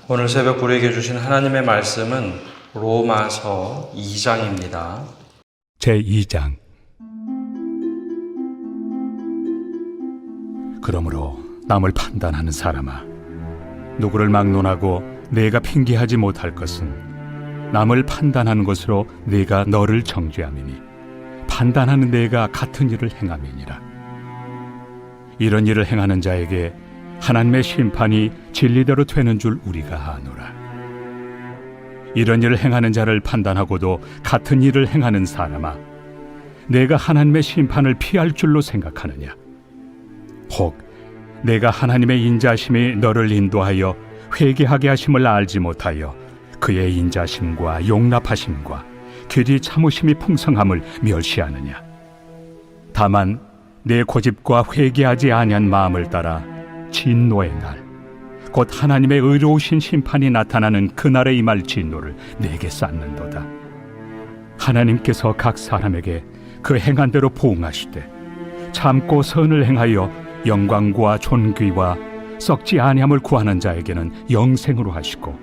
오늘 새벽 우리에게 주신 하나님의 말씀은 로마서 2장입니다. 제2장. 그러므로 남을 판단하는 사람아, 누구를 막론하고 내가 핑계하지 못할 것은 남을 판단하는 것으로 네가 너를 정죄함이니 판단하는 내가 같은 일을 행함이니라. 이런 일을 행하는 자에게 하나님의 심판이 진리대로 되는 줄 우리가 아노라. 이런 일을 행하는 자를 판단하고도 같은 일을 행하는 사람아, 내가 하나님의 심판을 피할 줄로 생각하느냐? 혹 내가 하나님의 인자심이 너를 인도하여 회개하게 하심을 알지 못하여 그의 인자심과 용납하심과 길이 참으심이 풍성함을 멸시하느냐? 다만 내 고집과 회개하지 아니한 마음을 따라 진노의 날, 곧 하나님의 의로우신 심판이 나타나는 그날에 임할 진노를 내게 쌓는도다. 하나님께서 각 사람에게 그 행한 대로 보응하시되 참고 선을 행하여 영광과 존귀와 썩지 아니함을 구하는 자에게는 영생으로 하시고,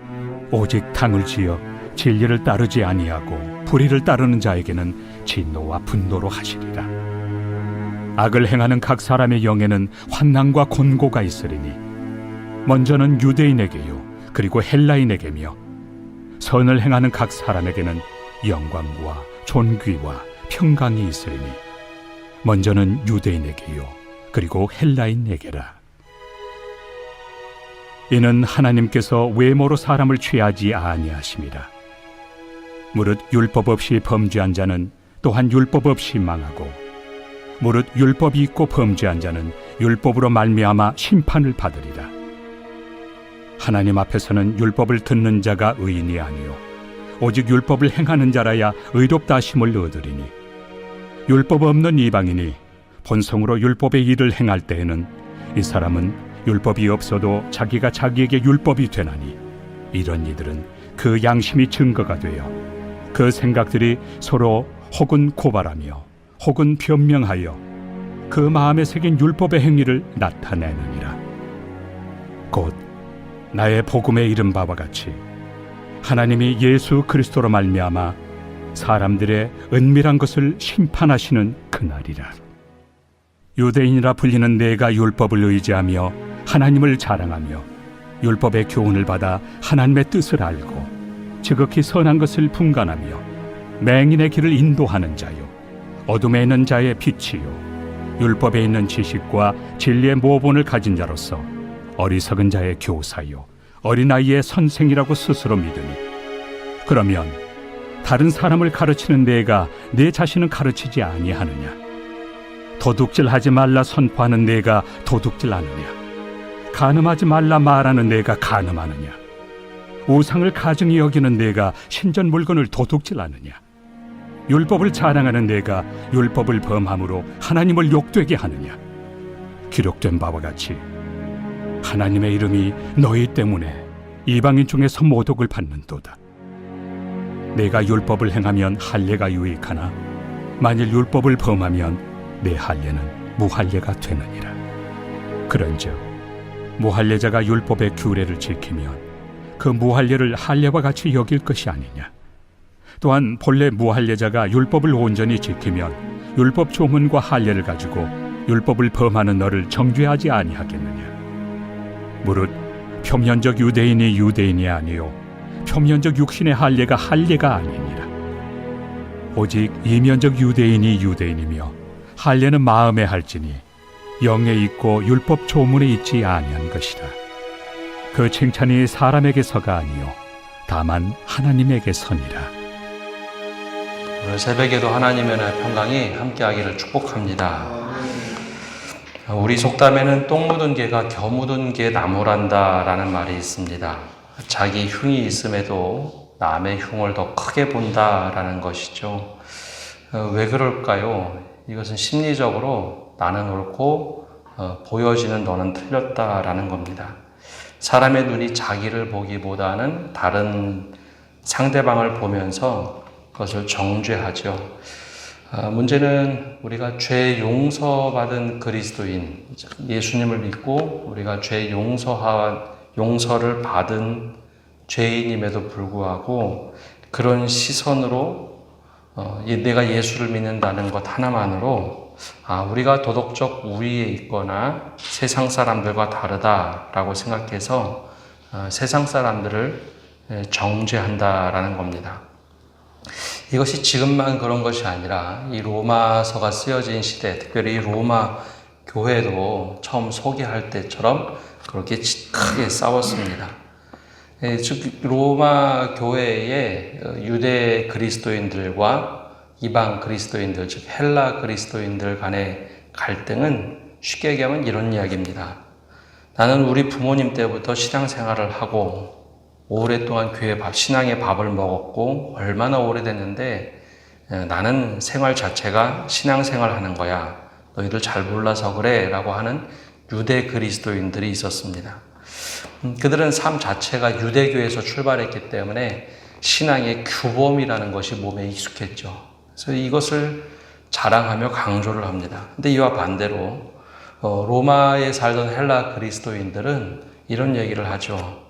오직 당을 지어 진리를 따르지 아니하고 불의를 따르는 자에게는 진노와 분노로 하시리라. 악을 행하는 각 사람의 영에는 환난과 곤고가 있으리니 먼저는 유대인에게요 그리고 헬라인에게며, 선을 행하는 각 사람에게는 영광과 존귀와 평강이 있으리니 먼저는 유대인에게요 그리고 헬라인에게라. 이는 하나님께서 외모로 사람을 취하지 아니하심이라. 무릇 율법 없이 범죄한 자는 또한 율법 없이 망하고, 무릇 율법이 있고 범죄한 자는 율법으로 말미암아 심판을 받으리라. 하나님 앞에서는 율법을 듣는 자가 의인이 아니요 오직 율법을 행하는 자라야 의롭다 하심을 얻으리니, 율법 없는 이방인이 본성으로 율법의 일을 행할 때에는 이 사람은 율법이 없어도 자기가 자기에게 율법이 되나니, 이런 이들은 그 양심이 증거가 되어 그 생각들이 서로 혹은 고발하며 혹은 변명하여 그 마음에 새긴 율법의 행위를 나타내느니라. 곧 나의 복음에 이른 바와 같이 하나님이 예수 그리스도로 말미암아 사람들의 은밀한 것을 심판하시는 그날이라. 유대인이라 불리는 내가 율법을 의지하며 하나님을 자랑하며 율법의 교훈을 받아 하나님의 뜻을 알고 지극히 선한 것을 분간하며 맹인의 길을 인도하는 자요 어둠에 있는 자의 빛이요 율법에 있는 지식과 진리의 모본을 가진 자로서 어리석은 자의 교사요 어린아이의 선생이라고 스스로 믿으니, 그러면 다른 사람을 가르치는 내가 내 자신은 가르치지 아니하느냐? 도둑질하지 말라 선포하는 내가 도둑질하느냐? 간음하지 말라 말하는 내가 간음하느냐? 우상을 가증히 여기는 내가 신전 물건을 도둑질하느냐? 율법을 자랑하는 내가 율법을 범함으로 하나님을 욕되게 하느냐? 기록된 바와 같이 하나님의 이름이 너희 때문에 이방인 중에서 모독을 받는도다. 내가 율법을 행하면 할례가 유익하나 만일 율법을 범하면 내 할례는 무할례가 되느니라. 그런즉 무할례자가 율법의 규례를 지키면 그 무할례를 할례와 같이 여길 것이 아니냐? 또한 본래 무할례자가 율법을 온전히 지키면 율법 조문과 할례를 가지고 율법을 범하는 너를 정죄하지 아니하겠느냐? 무릇 표면적 유대인이 유대인이 아니요 표면적 육신의 할례가 할례가 아니니라. 오직 이면적 유대인이 유대인이며 할례는 마음에 할지니 영에 있고 율법 조문에 있지 아니한 것이라. 그 칭찬이 사람에게서가 아니요 다만 하나님에게서니라. 오늘 새벽에도 하나님의 평강이 함께하기를 축복합니다. 우리 속담에는 똥 묻은 개가 겨 묻은 개 나무란다 라는 말이 있습니다. 자기 흉이 있음에도 남의 흉을 더 크게 본다라는 것이죠. 왜 그럴까요? 이것은 심리적으로 나는 옳고 보여지는 너는 틀렸다라는 겁니다. 사람의 눈이 자기를 보기보다는 다른 상대방을 보면서 그것을 정죄하죠. 문제는 우리가 죄 용서받은 그리스도인, 예수님을 믿고 우리가 죄 용서를 받은 죄인임에도 불구하고 그런 시선으로 내가 예수를 믿는다는 것 하나만으로 우리가 도덕적 우위에 있거나 세상 사람들과 다르다라고 생각해서 세상 사람들을 정죄한다라는 겁니다. 이것이 지금만 그런 것이 아니라 이 로마서가 쓰여진 시대, 특별히 로마 교회도 처음 소개할 때처럼 그렇게 크게 싸웠습니다. 즉 로마 교회의 유대 그리스도인들과 이방 그리스도인들, 즉 헬라 그리스도인들 간의 갈등은 쉽게 얘기하면 이런 이야기입니다. 나는 우리 부모님 때부터 신앙생활을 하고 오랫동안 신앙의 밥을 먹었고 얼마나 오래됐는데 나는 생활 자체가 신앙생활 하는 거야. 너희들 잘 몰라서 그래 라고 하는 유대 그리스도인들이 있었습니다. 그들은 삶 자체가 유대교에서 출발했기 때문에 신앙의 규범이라는 것이 몸에 익숙했죠. 그래서 이것을 자랑하며 강조를 합니다. 근데 이와 반대로 로마에 살던 헬라 그리스도인들은 이런 얘기를 하죠.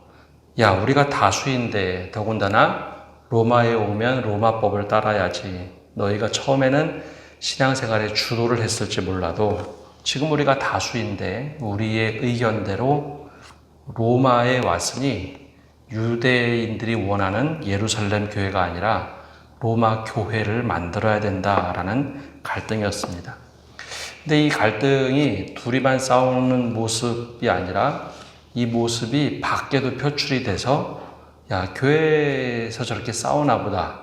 야, 우리가 다수인데 더군다나 로마에 오면 로마법을 따라야지. 너희가 처음에는 신앙생활에 주도를 했을지 몰라도 지금 우리가 다수인데 우리의 의견대로 로마에 왔으니 유대인들이 원하는 예루살렘 교회가 아니라 로마 교회를 만들어야 된다라는 갈등이었습니다. 근데 이 갈등이 둘이만 싸우는 모습이 아니라 이 모습이 밖에도 표출이 돼서 야, 교회에서 저렇게 싸우나 보다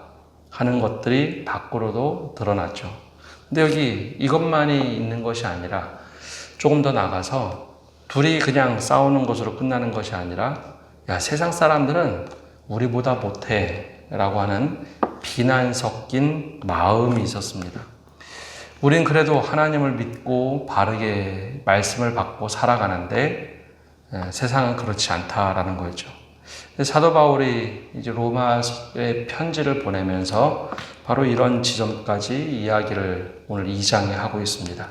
하는 것들이 밖으로도 드러났죠. 근데 여기 이것만이 있는 것이 아니라 조금 더 나가서 둘이 그냥 싸우는 것으로 끝나는 것이 아니라 야, 세상 사람들은 우리보다 못해 라고 하는 비난 섞인 마음이 있었습니다. 우린 그래도 하나님을 믿고 바르게 말씀을 받고 살아가는데 세상은 그렇지 않다라는 거죠. 사도 바울이 이제 로마에 편지를 보내면서 바로 이런 지점까지 이야기를 오늘 2장에 하고 있습니다.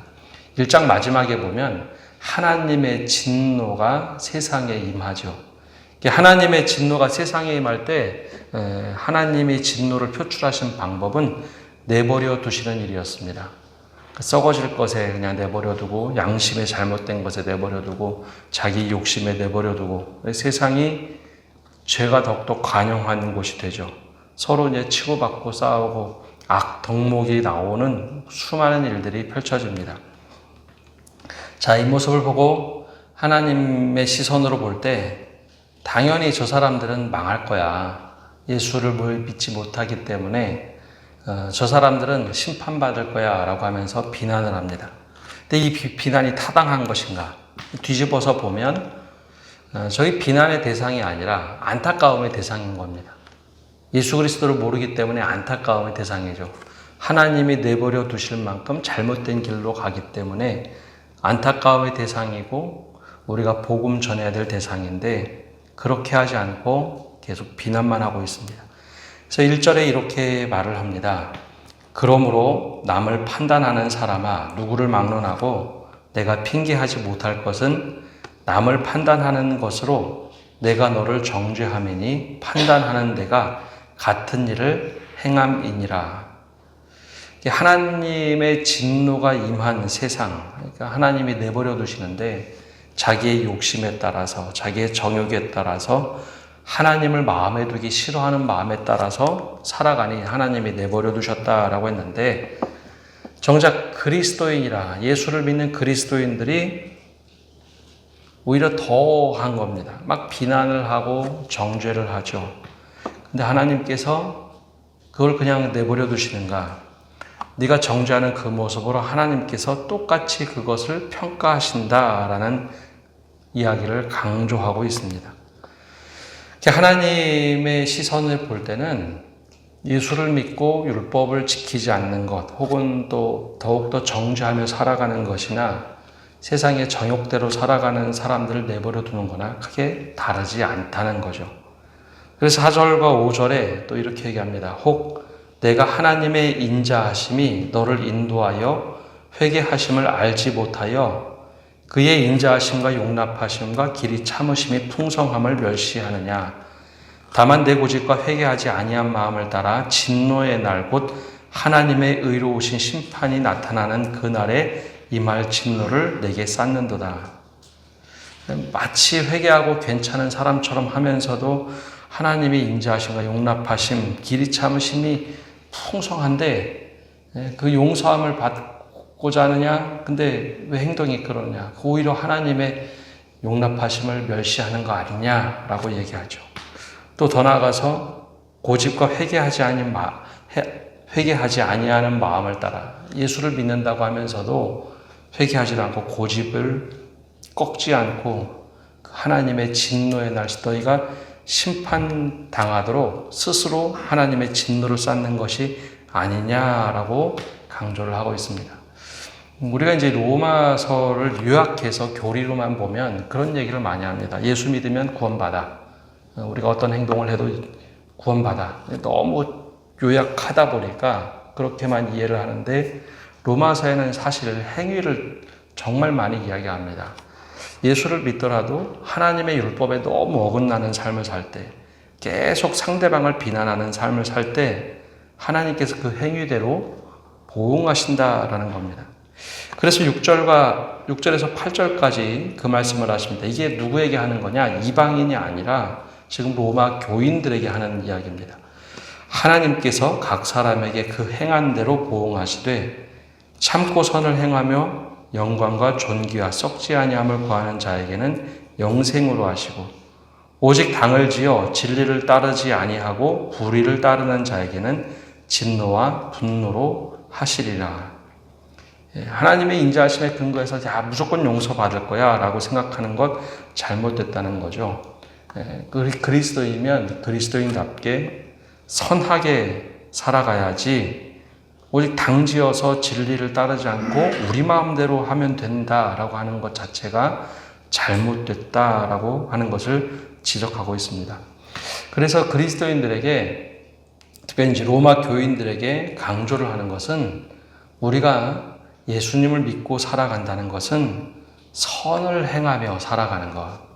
1장 마지막에 보면 하나님의 진노가 세상에 임하죠. 하나님의 진노가 세상에 임할 때 하나님이 진노를 표출하신 방법은 내버려 두시는 일이었습니다. 썩어질 것에 그냥 내버려 두고 양심에 잘못된 것에 내버려 두고 자기 욕심에 내버려 두고 세상이 죄가 더욱더 관영한 곳이 되죠. 서로 이제 치고받고 싸우고 덕목이 나오는 수많은 일들이 펼쳐집니다. 자, 이 모습을 보고 하나님의 시선으로 볼 때 당연히 저 사람들은 망할 거야. 예수를 믿지 못하기 때문에 저 사람들은 심판받을 거야 라고 하면서 비난을 합니다. 근데 이 비난이 타당한 것인가? 뒤집어서 보면 저희 비난의 대상이 아니라 안타까움의 대상인 겁니다. 예수 그리스도를 모르기 때문에 안타까움의 대상이죠. 하나님이 내버려 두실 만큼 잘못된 길로 가기 때문에 안타까움의 대상이고 우리가 복음 전해야 될 대상인데 그렇게 하지 않고 계속 비난만 하고 있습니다. 그래서 1절에 이렇게 말을 합니다. 그러므로 남을 판단하는 사람아 누구를 막론하고 내가 핑계하지 못할 것은 남을 판단하는 것으로 내가 너를 정죄함이니 판단하는 내가 같은 일을 행함이니라. 하나님의 진노가 임한 세상, 그러니까 하나님이 내버려 두시는데 자기의 욕심에 따라서 자기의 정욕에 따라서 하나님을 마음에 두기 싫어하는 마음에 따라서 살아가니 하나님이 내버려 두셨다라고 했는데 정작 그리스도인이라 예수를 믿는 그리스도인들이 오히려 더 한 겁니다. 막 비난을 하고 정죄를 하죠. 근데 하나님께서 그걸 그냥 내버려 두시는가? 네가 정죄하는 그 모습으로 하나님께서 똑같이 그것을 평가하신다라는 이야기를 강조하고 있습니다. 하나님의 시선을 볼 때는 예수를 믿고 율법을 지키지 않는 것 혹은 또 더욱더 정죄하며 살아가는 것이나 세상의 정욕대로 살아가는 사람들을 내버려 두는 거나 크게 다르지 않다는 거죠. 그래서 4절과 5절에 또 이렇게 얘기합니다. 혹 내가 하나님의 인자하심이 너를 인도하여 회개하심을 알지 못하여 그의 인자하심과 용납하심과 길이 참으심이 풍성함을 멸시하느냐. 다만 내 고집과 회개하지 아니한 마음을 따라 진노의 날 곧 하나님의 의로우신 심판이 나타나는 그날에 임할 진노를 내게 쌓는도다. 마치 회개하고 괜찮은 사람처럼 하면서도 하나님이 인자하심과 용납하심, 길이 참으심이 풍성한데 그 용서함을 받고자 하느냐? 근데 왜 행동이 그러냐? 오히려 하나님의 용납하심을 멸시하는 거 아니냐라고 얘기하죠. 또 더 나아가서 고집과 회개하지 아니하는 마음을 따라 예수를 믿는다고 하면서도 회개하지 않고 고집을 꺾지 않고 하나님의 진노의 날 너희가 심판당하도록 스스로 하나님의 진노를 쌓는 것이 아니냐라고 강조를 하고 있습니다. 우리가 이제 로마서를 요약해서 교리로만 보면 그런 얘기를 많이 합니다. 예수 믿으면 구원받아. 우리가 어떤 행동을 해도 구원받아. 너무 요약하다 보니까 그렇게만 이해를 하는데 로마서에는 사실 행위를 정말 많이 이야기합니다. 예수를 믿더라도 하나님의 율법에 너무 어긋나는 삶을 살 때, 계속 상대방을 비난하는 삶을 살 때 하나님께서 그 행위대로 보응하신다라는 겁니다. 그래서 6절에서 8절까지 그 말씀을 하십니다. 이게 누구에게 하는 거냐? 이방인이 아니라 지금 로마 교인들에게 하는 이야기입니다. 하나님께서 각 사람에게 그 행한 대로 보응하시되 참고 선을 행하며 영광과 존귀와 썩지 아니함을 구하는 자에게는 영생으로 하시고 오직 당을 지어 진리를 따르지 아니하고 불의를 따르는 자에게는 진노와 분노로 하시리라. 하나님의 인자하심에 근거해서 무조건 용서받을 거야 라고 생각하는 것 잘못됐다는 거죠. 그리스도이면 그리스도인답게 선하게 살아가야지 오직 당지어서 진리를 따르지 않고 우리 마음대로 하면 된다라고 하는 것 자체가 잘못됐다라고 하는 것을 지적하고 있습니다. 그래서 그리스도인들에게 특별히 이제 로마 교인들에게 강조를 하는 것은 우리가 예수님을 믿고 살아간다는 것은 선을 행하며 살아가는 것,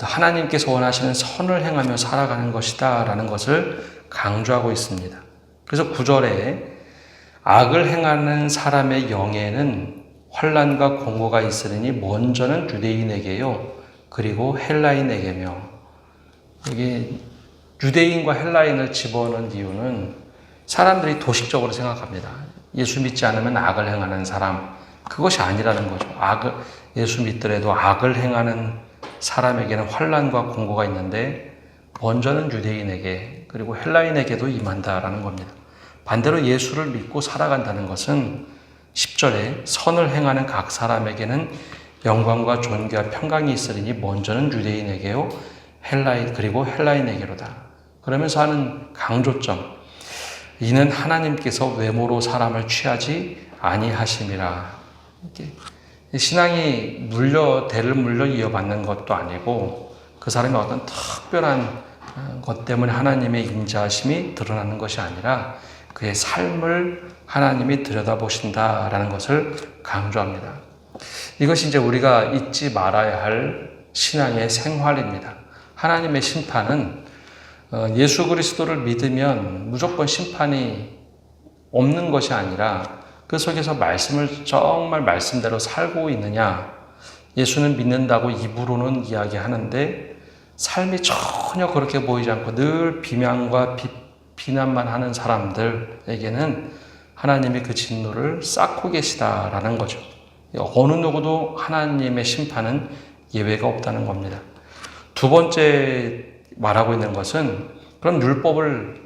하나님께서 원하시는 선을 행하며 살아가는 것이다 라는 것을 강조하고 있습니다. 그래서 9절에 악을 행하는 사람의 영에는 환난과 공고가 있으리니 먼저는 유대인에게요 그리고 헬라인에게며. 이게 유대인과 헬라인을 집어넣은 이유는 사람들이 도식적으로 생각합니다. 예수 믿지 않으면 악을 행하는 사람, 그것이 아니라는 거죠. 예수 믿더라도 악을 행하는 사람에게는 환난과 공고가 있는데 먼저는 유대인에게 그리고 헬라인에게도 임한다라는 겁니다. 반대로 예수를 믿고 살아간다는 것은 10절에 선을 행하는 각 사람에게는 영광과 존귀와 평강이 있으리니 먼저는 유대인에게요 그리고 헬라인에게로다. 그러면서 하는 강조점, 이는 하나님께서 외모로 사람을 취하지 아니하심이라. 신앙이 대를 물려 이어받는 것도 아니고 그 사람이 어떤 특별한 것 때문에 하나님의 인자하심이 드러나는 것이 아니라 그의 삶을 하나님이 들여다보신다라는 것을 강조합니다. 이것이 이제 우리가 잊지 말아야 할 신앙의 생활입니다. 하나님의 심판은 예수 그리스도를 믿으면 무조건 심판이 없는 것이 아니라 그 속에서 말씀을 정말 말씀대로 살고 있느냐. 예수는 믿는다고 입으로는 이야기하는데 삶이 전혀 그렇게 보이지 않고 늘 비명과 비난만 하는 사람들에게는 하나님이 그 진노를 쌓고 계시다라는 거죠. 어느 누구도 하나님의 심판은 예외가 없다는 겁니다. 두 번째 말하고 있는 것은 그럼 율법을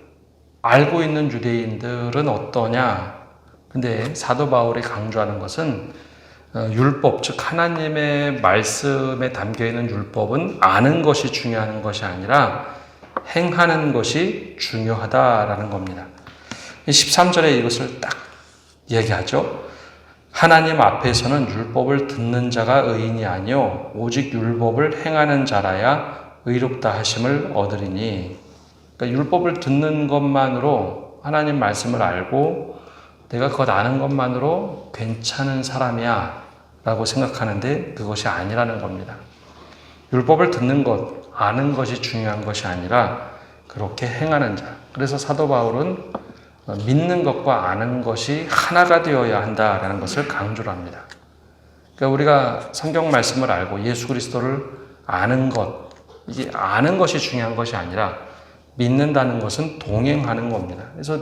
알고 있는 유대인들은 어떠냐? 근데 사도 바울이 강조하는 것은 율법, 즉 하나님의 말씀에 담겨있는 율법은 아는 것이 중요한 것이 아니라 행하는 것이 중요하다라는 겁니다. 13절에 이것을 딱 얘기하죠. 하나님 앞에서는 율법을 듣는 자가 의인이 아니요 오직 율법을 행하는 자라야 의롭다 하심을 얻으리니. 그러니까 율법을 듣는 것만으로 하나님 말씀을 알고 내가 그것 아는 것만으로 괜찮은 사람이야 라고 생각하는데 그것이 아니라는 겁니다. 율법을 듣는 것, 아는 것이 중요한 것이 아니라 그렇게 행하는 자. 그래서 사도 바울은 믿는 것과 아는 것이 하나가 되어야 한다라는 것을 강조를 합니다. 그러니까 우리가 성경 말씀을 알고 예수 그리스도를 아는 것, 이게 아는 것이 중요한 것이 아니라 믿는다는 것은 동행하는 겁니다. 그래서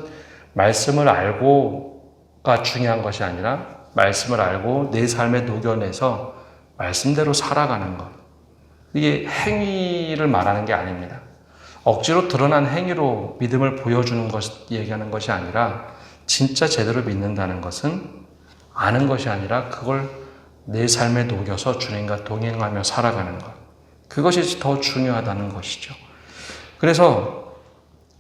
말씀을 알고가 중요한 것이 아니라 말씀을 알고 내 삶에 녹여내서 말씀대로 살아가는 것. 이게 행위를 말하는 게 아닙니다. 억지로 드러난 행위로 믿음을 보여주는 것, 얘기하는 것이 아니라 진짜 제대로 믿는다는 것은 아는 것이 아니라 그걸 내 삶에 녹여서 주님과 동행하며 살아가는 것. 그것이 더 중요하다는 것이죠. 그래서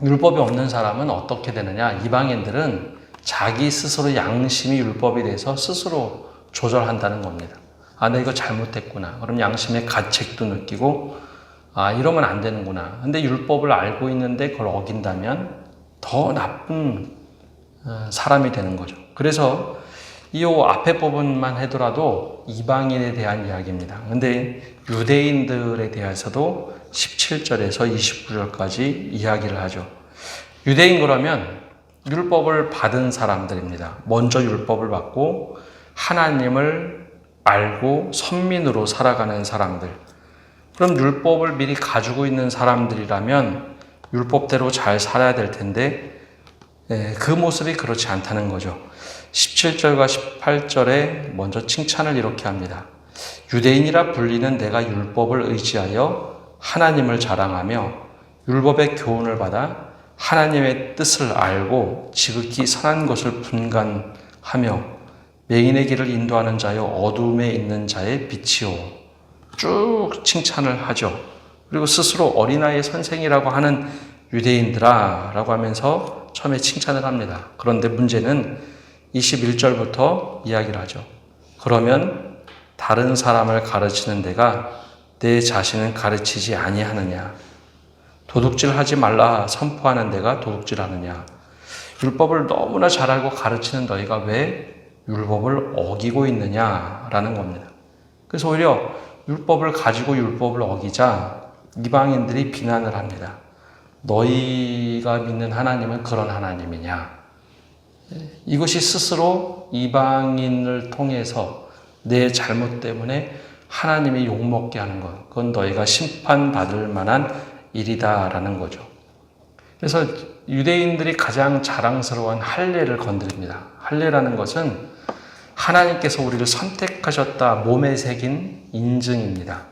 율법이 없는 사람은 어떻게 되느냐? 이방인들은 자기 스스로 양심이 율법에 대해서 스스로 조절한다는 겁니다. 아, 나 이거 잘못했구나. 그럼 양심의 가책도 느끼고, 아, 이러면 안 되는구나. 근데 율법을 알고 있는데 그걸 어긴다면 더 나쁜 사람이 되는 거죠. 그래서 이 앞에 부분만 하더라도 이방인에 대한 이야기입니다. 근데 유대인들에 대해서도 17절에서 29절까지 이야기를 하죠. 유대인 그러면 율법을 받은 사람들입니다. 먼저 율법을 받고 하나님을 알고 선민으로 살아가는 사람들. 그럼 율법을 미리 가지고 있는 사람들이라면 율법대로 잘 살아야 될 텐데 그 모습이 그렇지 않다는 거죠. 17절과 18절에 먼저 칭찬을 이렇게 합니다. 유대인이라 불리는 내가 율법을 의지하여 하나님을 자랑하며 율법의 교훈을 받아 하나님의 뜻을 알고 지극히 선한 것을 분간하며 맹인의 길을 인도하는 자여 어둠에 있는 자의 빛이요. 쭉 칭찬을 하죠. 그리고 스스로 어린아이의 선생이라고 하는 유대인들아 라고 하면서 처음에 칭찬을 합니다. 그런데 문제는 21절부터 이야기를 하죠. 그러면 다른 사람을 가르치는 데가 내 자신은 가르치지 아니하느냐? 도둑질 하지 말라 선포하는 데가 도둑질 하느냐? 율법을 너무나 잘 알고 가르치는 너희가 왜 율법을 어기고 있느냐라는 겁니다. 그래서 오히려 율법을 가지고 율법을 어기자 이방인들이 비난을 합니다. 너희가 믿는 하나님은 그런 하나님이냐? 이것이 스스로 이방인을 통해서 내 잘못 때문에 하나님이 욕먹게 하는 것, 그건 너희가 심판받을 만한 일이다라는 거죠. 그래서 유대인들이 가장 자랑스러운 할례를 건드립니다. 할례라는 것은 하나님께서 우리를 선택하셨다 몸에 새긴 인증입니다.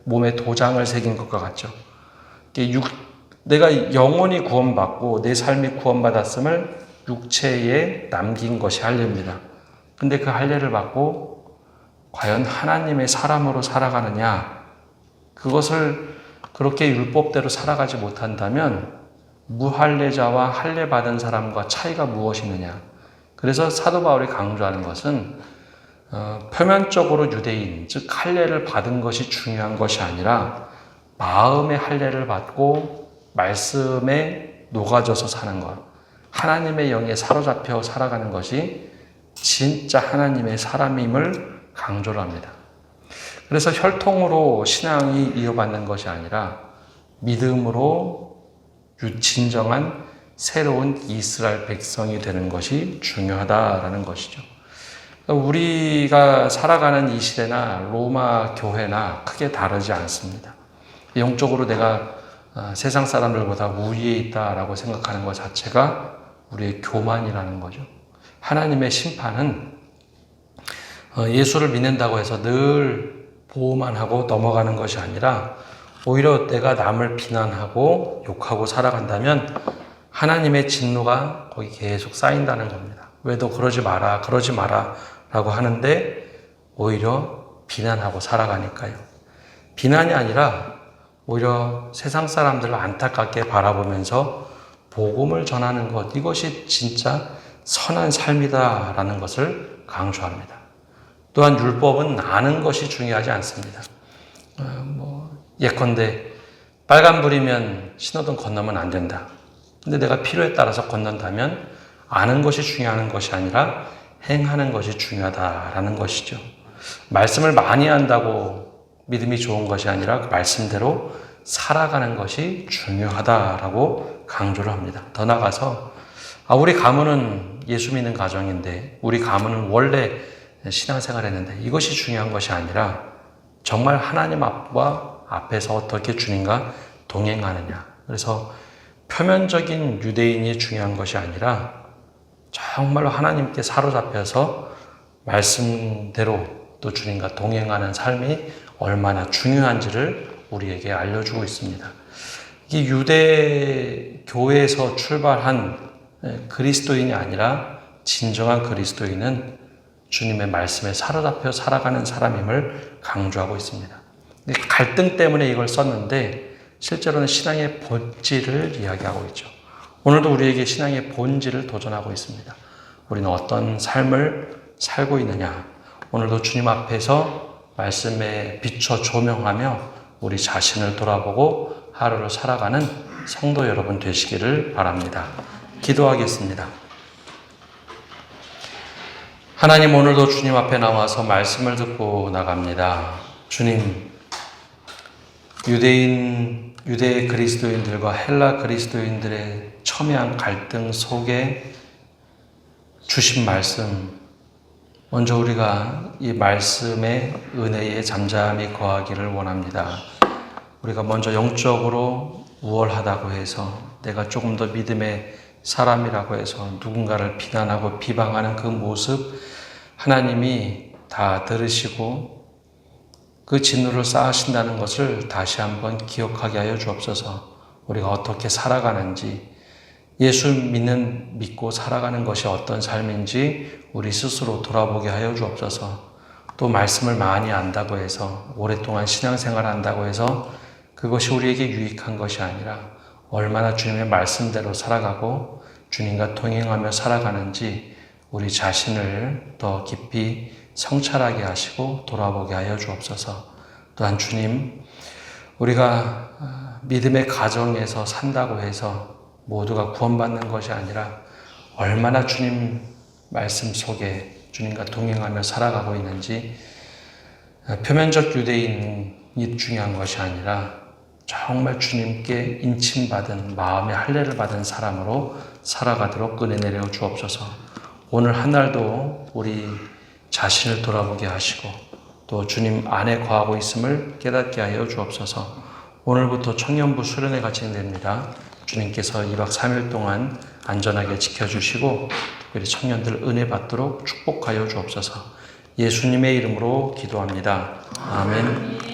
몸에 도장을 새긴 것과 같죠. 내가 영원히 구원받고 내 삶이 구원받았음을 육체에 남긴 것이 할례입니다. 근데 그 할례를 받고 과연 하나님의 사람으로 살아가느냐? 그것을 그렇게 율법대로 살아가지 못한다면 무할례자와 할례 받은 사람과 차이가 무엇이느냐? 그래서 사도 바울이 강조하는 것은 표면적으로 유대인, 즉 할례를 받은 것이 중요한 것이 아니라 마음의 할례를 받고 말씀에 녹아져서 사는 것, 하나님의 영에 사로잡혀 살아가는 것이 진짜 하나님의 사람임을 강조를 합니다. 그래서 혈통으로 신앙이 이어받는 것이 아니라 믿음으로 진정한 새로운 이스라엘 백성이 되는 것이 중요하다라는 것이죠. 우리가 살아가는 이 시대나 로마 교회나 크게 다르지 않습니다. 영적으로 내가 세상 사람들보다 우위에 있다라고 생각하는 것 자체가 우리의 교만이라는 거죠. 하나님의 심판은 예수를 믿는다고 해서 늘 보호만 하고 넘어가는 것이 아니라 오히려 내가 남을 비난하고 욕하고 살아간다면 하나님의 진노가 거기 계속 쌓인다는 겁니다. 왜 너 그러지 마라, 그러지 마라 라고 하는데 오히려 비난하고 살아가니까요. 비난이 아니라 오히려 세상 사람들을 안타깝게 바라보면서 복음을 전하는 것, 이것이 진짜 선한 삶이다라는 것을 강조합니다. 또한 율법은 아는 것이 중요하지 않습니다. 예컨대 빨간불이면 신호등 건너면 안 된다. 근데 내가 필요에 따라서 건넌다면 아는 것이 중요한 것이 아니라 행하는 것이 중요하다라는 것이죠. 말씀을 많이 한다고 믿음이 좋은 것이 아니라 그 말씀대로 살아가는 것이 중요하다라고 강조를 합니다. 더 나아가서 우리 가문은 예수 믿는 가정인데 우리 가문은 원래 신앙생활 했는데 이것이 중요한 것이 아니라 정말 하나님 앞에서 어떻게 주님과 동행하느냐. 그래서 표면적인 유대인이 중요한 것이 아니라 정말로 하나님께 사로잡혀서 말씀대로 또 주님과 동행하는 삶이 얼마나 중요한지를 우리에게 알려주고 있습니다. 이 유대 교회에서 출발한 그리스도인이 아니라 진정한 그리스도인은 주님의 말씀에 사로잡혀 살아가는 사람임을 강조하고 있습니다. 갈등 때문에 이걸 썼는데 실제로는 신앙의 본질을 이야기하고 있죠. 오늘도 우리에게 신앙의 본질을 도전하고 있습니다. 우리는 어떤 삶을 살고 있느냐. 오늘도 주님 앞에서 말씀에 비춰 조명하며 우리 자신을 돌아보고 하루를 살아가는 성도 여러분 되시기를 바랍니다. 기도하겠습니다. 하나님, 오늘도 주님 앞에 나와서 말씀을 듣고 나갑니다. 주님, 유대 그리스도인들과 헬라 그리스도인들의 첨예한 갈등 속에 주신 말씀, 먼저 우리가 이 말씀의 은혜에 잠잠히 거하기를 원합니다. 우리가 먼저 영적으로 우월하다고 해서 내가 조금 더 믿음의 사람이라고 해서 누군가를 비난하고 비방하는 그 모습 하나님이 다 들으시고 그 진노를 쌓으신다는 것을 다시 한번 기억하게 하여 주옵소서. 우리가 어떻게 살아가는지, 예수 믿고 살아가는 것이 어떤 삶인지 우리 스스로 돌아보게 하여 주옵소서. 또 말씀을 많이 안다고 해서, 오랫동안 신앙생활 한다고 해서 그것이 우리에게 유익한 것이 아니라 얼마나 주님의 말씀대로 살아가고 주님과 동행하며 살아가는지 우리 자신을 더 깊이 성찰하게 하시고 돌아보게 하여 주옵소서. 또한 주님, 우리가 믿음의 가정에서 산다고 해서 모두가 구원받는 것이 아니라 얼마나 주님 말씀 속에 주님과 동행하며 살아가고 있는지, 표면적 유대인이 중요한 것이 아니라 정말 주님께 인침받은 마음의 할례를 받은 사람으로 살아가도록 은혜 내려 주옵소서. 오늘 한 날도 우리 자신을 돌아보게 하시고 또 주님 안에 거하고 있음을 깨닫게 하여 주옵소서. 오늘부터 청년부 수련회가 진행됩니다. 주님께서 2박 3일 동안 안전하게 지켜주시고 특별히 청년들 은혜 받도록 축복하여 주옵소서. 예수님의 이름으로 기도합니다. 아멘.